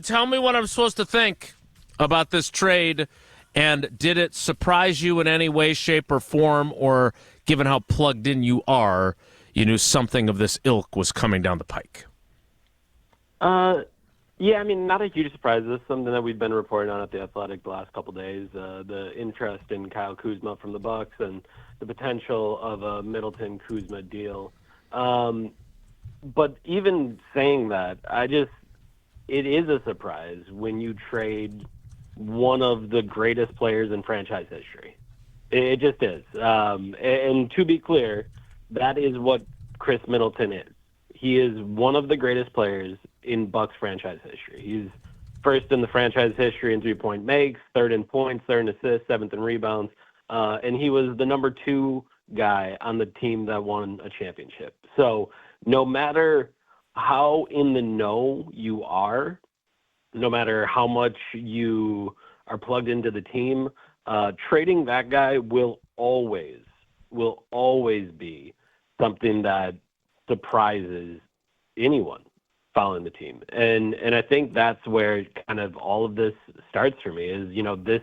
Tell me what I'm supposed to think about this trade, and did it surprise you in any way, shape, or form, or given how plugged in you are, you knew something of this ilk was coming down the pike? Yeah, I mean, not a huge surprise. This is something that we've been reporting on at The Athletic the last couple of days, the interest in Kyle Kuzma from the Bucks and the potential of a Middleton-Kuzma deal. But even saying that, it is a surprise when you trade one of the greatest players in franchise history. It just is. And to be clear, that is what Khris Middleton is. He is one of the greatest players in Bucks franchise history. He's first in the franchise history in three-point makes, third in points, third in assists, seventh in rebounds. And he was the number 2 guy on the team that won a championship. So no matter how in the know you are, no matter how much you are plugged into the team, trading that guy will always be something that surprises anyone following the team. And I think that's where kind of all of this starts for me is, this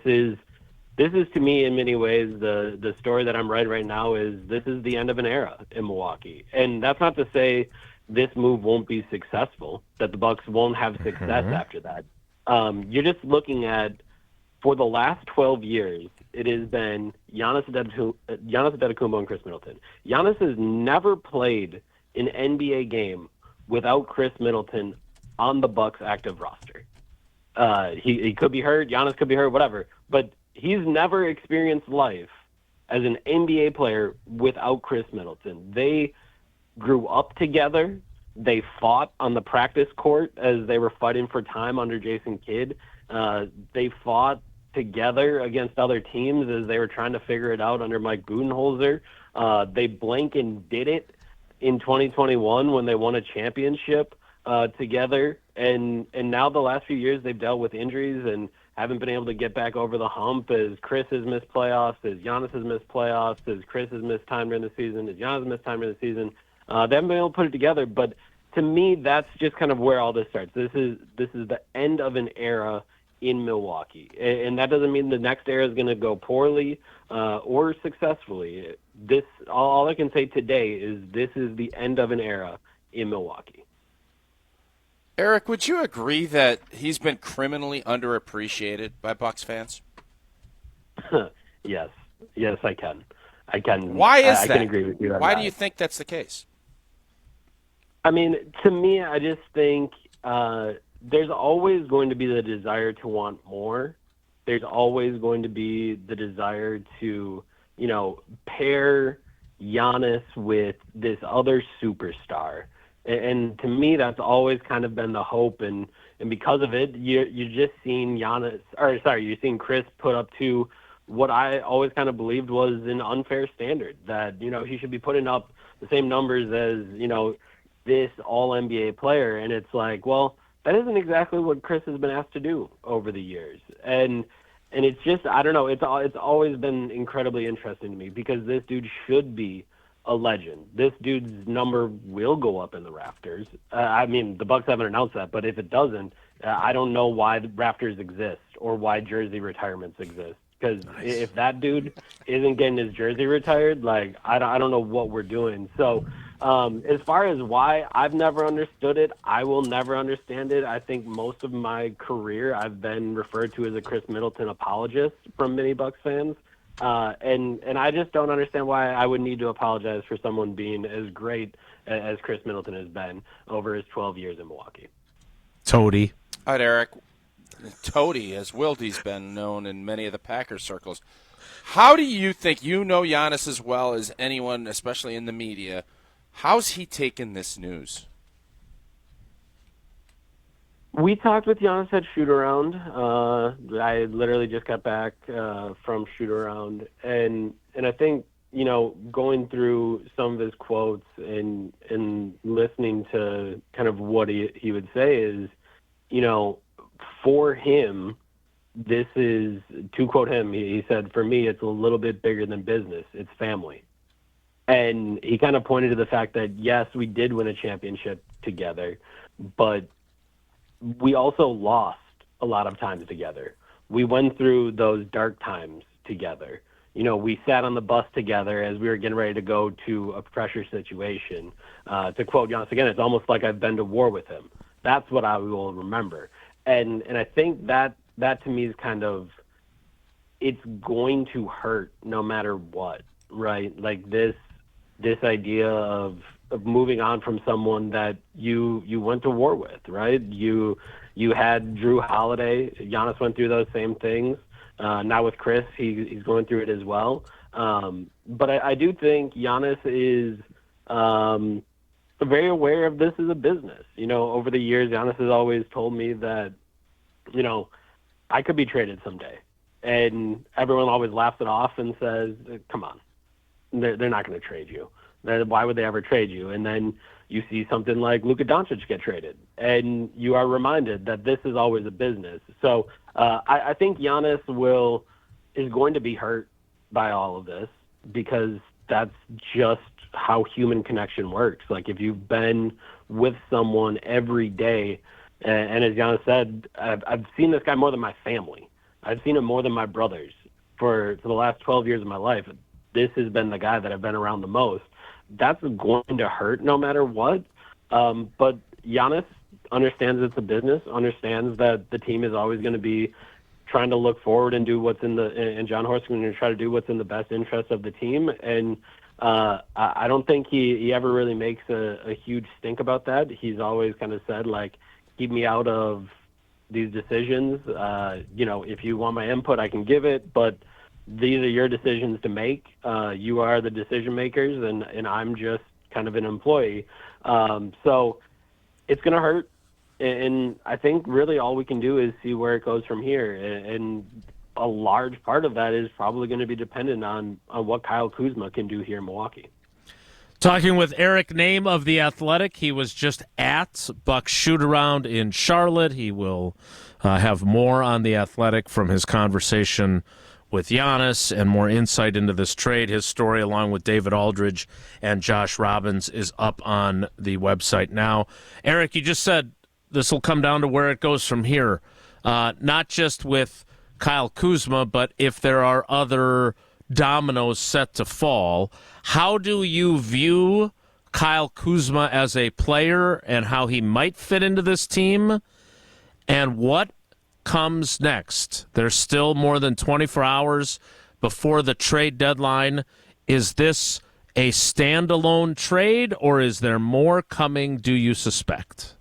is to me in many ways the story that I'm writing right now is this is the end of an era in Milwaukee. And that's not to say this move won't be successful, that the Bucks won't have success after that. You're just looking at, for the last 12 years, it has been Giannis Antetokounmpo and Khris Middleton. Giannis has never played an NBA game without Khris Middleton on the Bucks active roster. He could be hurt, Giannis could be hurt, whatever, but he's never experienced life as an NBA player without Khris Middleton. They grew up together. They fought on the practice court as they were fighting for time under Jason Kidd. They fought together against other teams as they were trying to figure it out under Mike Budenholzer. They blank and did it in 2021 when they won a championship together. And now the last few years they've dealt with injuries and haven't been able to get back over the hump as Khris has missed playoffs, as Giannis has missed playoffs, as Khris has missed time during the season, as Giannis has missed time during the season. They haven't been able to put it together, but to me, that's just kind of where all this starts. This is the end of an era in Milwaukee, and that doesn't mean the next era is going to go poorly or successfully. All I can say today is this is the end of an era in Milwaukee. Eric, would you agree that he's been criminally underappreciated by Bucks fans? Yes, I can. Why is that? I can agree with you on Why that. do you think that's the case? I mean, to me, I just think there's always going to be the desire to want more. There's always going to be the desire to, pair Giannis with this other superstar. And to me, that's always kind of been the hope. And because of it, you're just seeing you're seeing Khris put up to what I always kind of believed was an unfair standard, that, he should be putting up the same numbers as, this all-NBA player. And it's like, well, that isn't exactly what Khris has been asked to do over the years. And it's just, I don't know, it's always been incredibly interesting to me because this dude should be a legend. This dude's number will go up in the rafters. I mean, the Bucks haven't announced that, but if it doesn't, I don't know why the rafters exist or why jersey retirements exist. Because if that dude isn't getting his jersey retired, I don't know what we're doing. So as far as why, I've never understood it. I will never understand it. I think most of my career I've been referred to as a Khris Middleton apologist from many Bucks fans. And I just don't understand why I would need to apologize for someone being as great as Khris Middleton has been over his 12 years in Milwaukee. Toady. All right, Eric. Toady, as 𝙒𝙀𝙀's been known in many of the Packers circles. How do you think, Giannis as well as anyone, especially in the media, how's he taken this news? We talked with Giannis at shoot-around. I literally just got back from shoot-around. And I think, going through some of his quotes and listening to kind of what he would say is, for him, this is, to quote him, he said, for me, it's a little bit bigger than business. It's family. And he kind of pointed to the fact that, yes, we did win a championship together, but we also lost a lot of times together. We went through those dark times together. We sat on the bus together as we were getting ready to go to a pressure situation. To quote Giannis again, it's almost like I've been to war with him. That's what I will remember. And I think that to me is kind of, it's going to hurt no matter what, right? Like this idea of moving on from someone that you went to war with, right? You had Jrue Holiday. Giannis went through those same things. Now with Khris, he's going through it as well. But I do think Giannis is very aware of this as a business. Over the years, Giannis has always told me that, I could be traded someday. And everyone always laughs it off and says, come on, they're not going to trade you. Why would they ever trade you? And then you see something like Luka Doncic get traded, and you are reminded that this is always a business. So I think Giannis is going to be hurt by all of this, because that's just how human connection works. Like, if you've been with someone every day, and as Giannis said, I've seen this guy more than my family. I've seen him more than my brothers for the last 12 years of my life. This has been the guy that I've been around the most. That's going to hurt no matter what. But Giannis understands it's a business, understands that the team is always going to be trying to look forward and do what's and John Horst is going to try to do what's in the best interest of the team. And I don't think he ever really makes a huge stink about that. He's always kind of said, like, keep me out of these decisions. If you want my input, I can give it, but these are your decisions to make. You are the decision makers, and I'm just kind of an employee. So it's going to hurt. And I think really all we can do is see where it goes from here. And a large part of that is probably going to be dependent on what Kyle Kuzma can do here in Milwaukee. Talking with Eric Name of The Athletic. He was just at Bucks shoot-around in Charlotte. He will have more on The Athletic from his conversation with Giannis and more insight into this trade. His story, along with David Aldridge and Josh Robbins, is up on the website now. Eric, you just said this will come down to where it goes from here, not just with Kyle Kuzma, but if there are other dominoes set to fall. How do you view Kyle Kuzma as a player and how he might fit into this team? And what comes next? There's still more than 24 hours before the trade deadline. Is this a standalone trade, or is there more coming, do you suspect?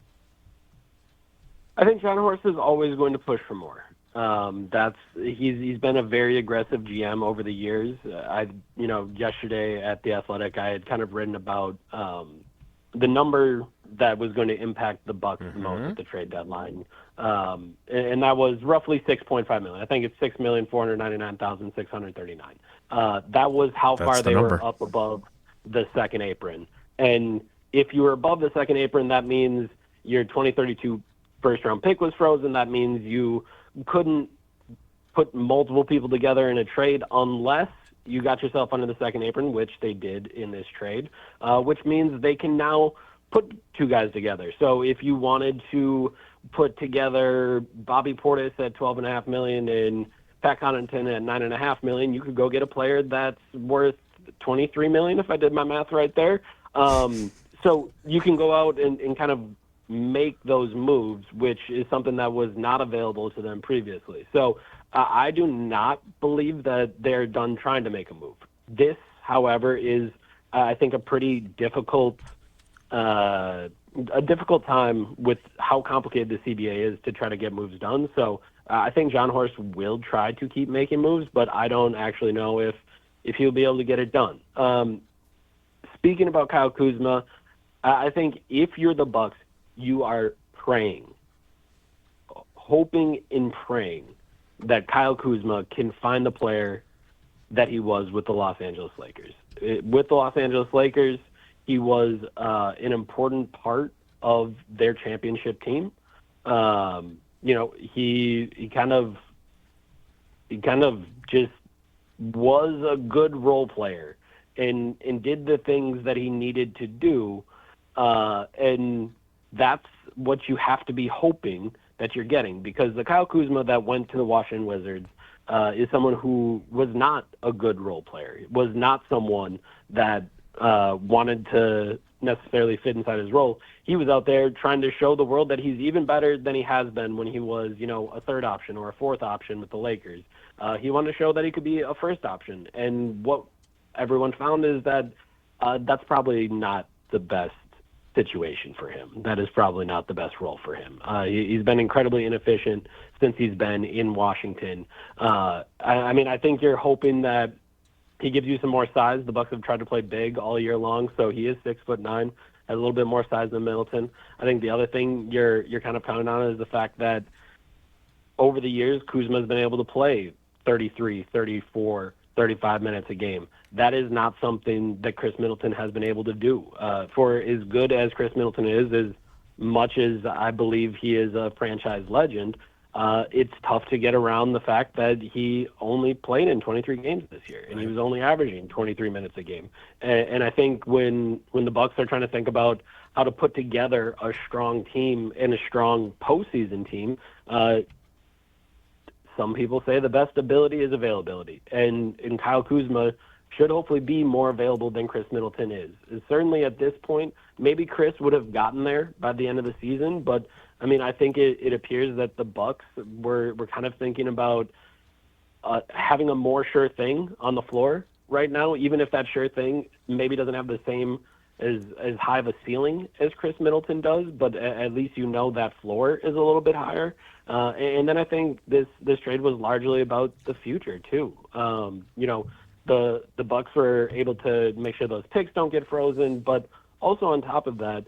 I think John Horst is always going to push for more. He's been a very aggressive GM over the years. Yesterday at The Athletic, I had kind of written about the number that was going to impact the Bucks the most at the trade deadline, and that was roughly $6.5 million. I think it's $6,499,639. That was how far they were up above the second apron. And if you were above the second apron, that means your 2032 first-round pick was frozen. That means you couldn't put multiple people together in a trade unless you got yourself under the second apron, which they did in this trade, which means they can now put two guys together. So if you wanted to put together Bobby Portis at $12.5 million and Pat Connaughton at $9.5 million, you could go get a player that's worth $23 million, if I did my math right there. So you can go out and kind of make those moves, which is something that was not available to them previously. So I do not believe that they're done trying to make a move. This, however, is, I think, a pretty difficult time with how complicated the CBA is to try to get moves done. So I think John Horst will try to keep making moves, but I don't actually know if he'll be able to get it done. Speaking about Kyle Kuzma, I think if you're the Bucks, you are hoping and praying that Kyle Kuzma can find the player that he was with the Los Angeles Lakers. With the Los Angeles Lakers, he was an important part of their championship team. He kind of just was a good role player and did the things that he needed to do. And that's what you have to be hoping that you're getting, because the Kyle Kuzma that went to the Washington Wizards is someone who was not a good role player, was not someone that wanted to necessarily fit inside his role. He was out there trying to show the world that he's even better than he has been when he was, a third option or a fourth option with the Lakers. He wanted to show that he could be a first option. And what everyone found is that that's probably not the best situation for him. That is probably not the best role for him. He's been incredibly inefficient since he's been in Washington. I think you're hoping that he gives you some more size. The Bucks have tried to play big all year long, so he is 6'9", has a little bit more size than Middleton. I think the other thing you're kind of counting on is the fact that over the years, Kuzma has been able to play 33, 34, 35 minutes a game. That is not something that Khris Middleton has been able to do. For as good as Khris Middleton is, as much as I believe he is a franchise legend, it's tough to get around the fact that he only played in 23 games this year, and he was only averaging 23 minutes a game. And I think when the Bucks are trying to think about how to put together a strong team and a strong postseason team, some people say the best ability is availability, and Kyle Kuzma should hopefully be more available than Khris Middleton is. And certainly at this point, maybe Khris would have gotten there by the end of the season, but I think it appears that the Bucks were kind of thinking about having a more sure thing on the floor right now, even if that sure thing maybe doesn't have the same as high of a ceiling as Khris Middleton does, but at least that floor is a little bit higher. And then I think this trade was largely about the future too. The Bucks were able to make sure those picks don't get frozen, but also on top of that,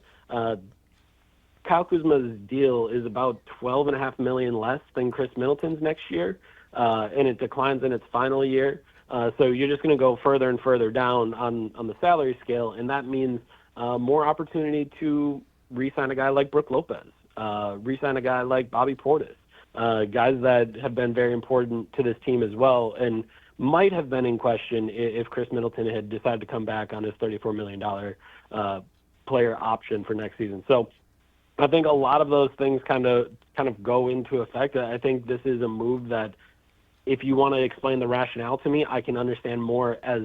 Kyle Kuzma's deal is about $12.5 million less than Khris Middleton's next year, and it declines in its final year. So you're just going to go further and further down on the salary scale, and that means more opportunity to re-sign a guy like Brook Lopez, re-sign a guy like Bobby Portis, guys that have been very important to this team as well, and might have been in question if Khris Middleton had decided to come back on his $34 million player option for next season. So I think a lot of those things kind of go into effect. I think this is a move that, if you want to explain the rationale to me, I can understand more as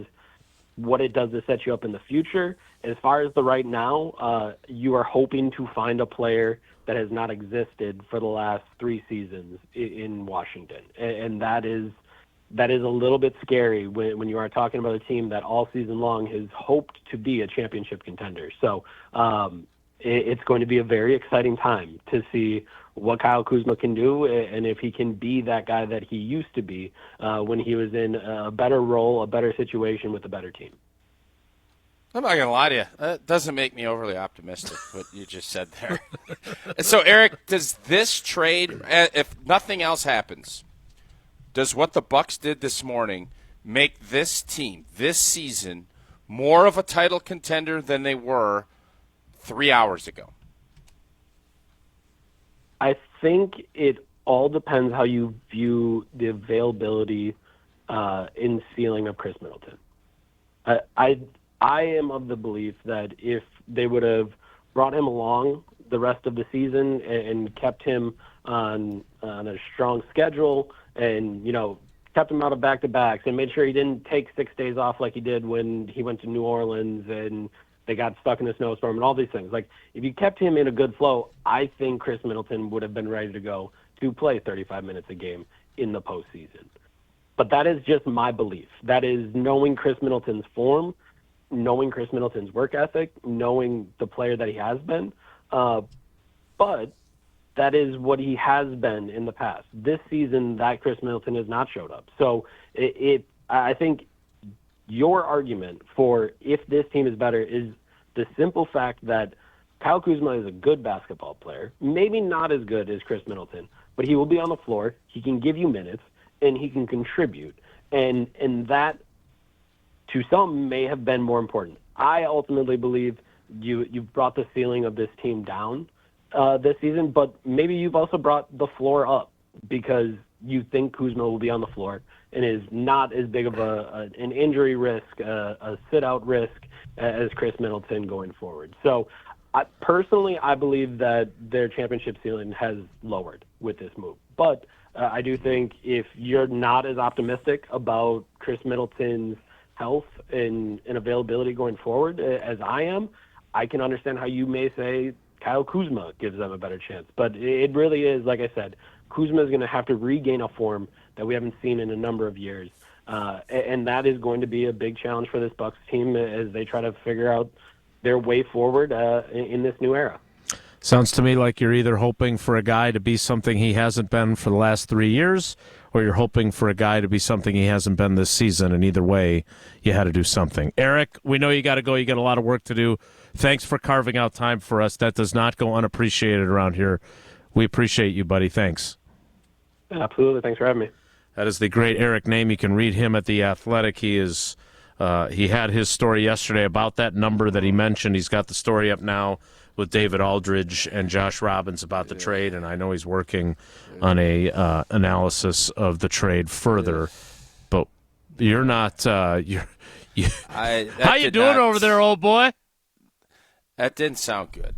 what it does to set you up in the future. As far as the right now, you are hoping to find a player that has not existed for the last 3 seasons in Washington, and that is a little bit scary when you are talking about a team that all season long has hoped to be a championship contender. So it's going to be a very exciting time to see what Kyle Kuzma can do, and if he can be that guy that he used to be when he was in a better role, a better situation with a better team. I'm not going to lie to you. That doesn't make me overly optimistic, what you just said there. So, Eric, does this trade, if nothing else happens, does what the Bucks did this morning make this team, this season, more of a title contender than they were 3 hours ago? I think it all depends how you view the availability in ceiling of Khris Middleton. I am of the belief that if they would have brought him along the rest of the season and kept him on a strong schedule and, kept him out of back-to-backs and made sure he didn't take 6 days off like he did when he went to New Orleans and they got stuck in a snowstorm and all these things. Like, if you kept him in a good flow, I think Khris Middleton would have been ready to go to play 35 minutes a game in the postseason. But that is just my belief. That is knowing Khris Middleton's form, knowing Khris Middleton's work ethic, knowing the player that he has been. But that is what he has been in the past. This season, that Khris Middleton has not showed up. So I think your argument for if this team is better is the simple fact that Kyle Kuzma is a good basketball player, maybe not as good as Khris Middleton, but he will be on the floor, he can give you minutes, and he can contribute. And that, to some, may have been more important. I ultimately believe you've brought the ceiling of this team down this season, but maybe you've also brought the floor up because you think Kuzma will be on the floor and is not as big of an injury risk, a sit-out risk as Khris Middleton going forward. So Personally, I believe that their championship ceiling has lowered with this move. But I do think if you're not as optimistic about Khris Middleton's health and availability going forward as I am, I can understand how you may say Kyle Kuzma gives them a better chance. But it really is, like I said, Kuzma is going to have to regain a form that we haven't seen in a number of years. And that is going to be a big challenge for this Bucks team as they try to figure out their way forward in this new era. Sounds to me like you're either hoping for a guy to be something he hasn't been for the last 3 years, or you're hoping for a guy to be something he hasn't been this season, and either way, you had to do something. Eric, we know you got to go. You got a lot of work to do. Thanks for carving out time for us. That does not go unappreciated around here. We appreciate you, buddy. Thanks. Absolutely. Thanks for having me. That is the great Eric Name. You can read him at The Athletic. He is he had his story yesterday about that number that he mentioned. He's got the story up now with David Aldridge and Josh Robbins about the trade, and I know he's working on a analysis of the trade further. But you're not. How you doing over there, old boy? That didn't sound good.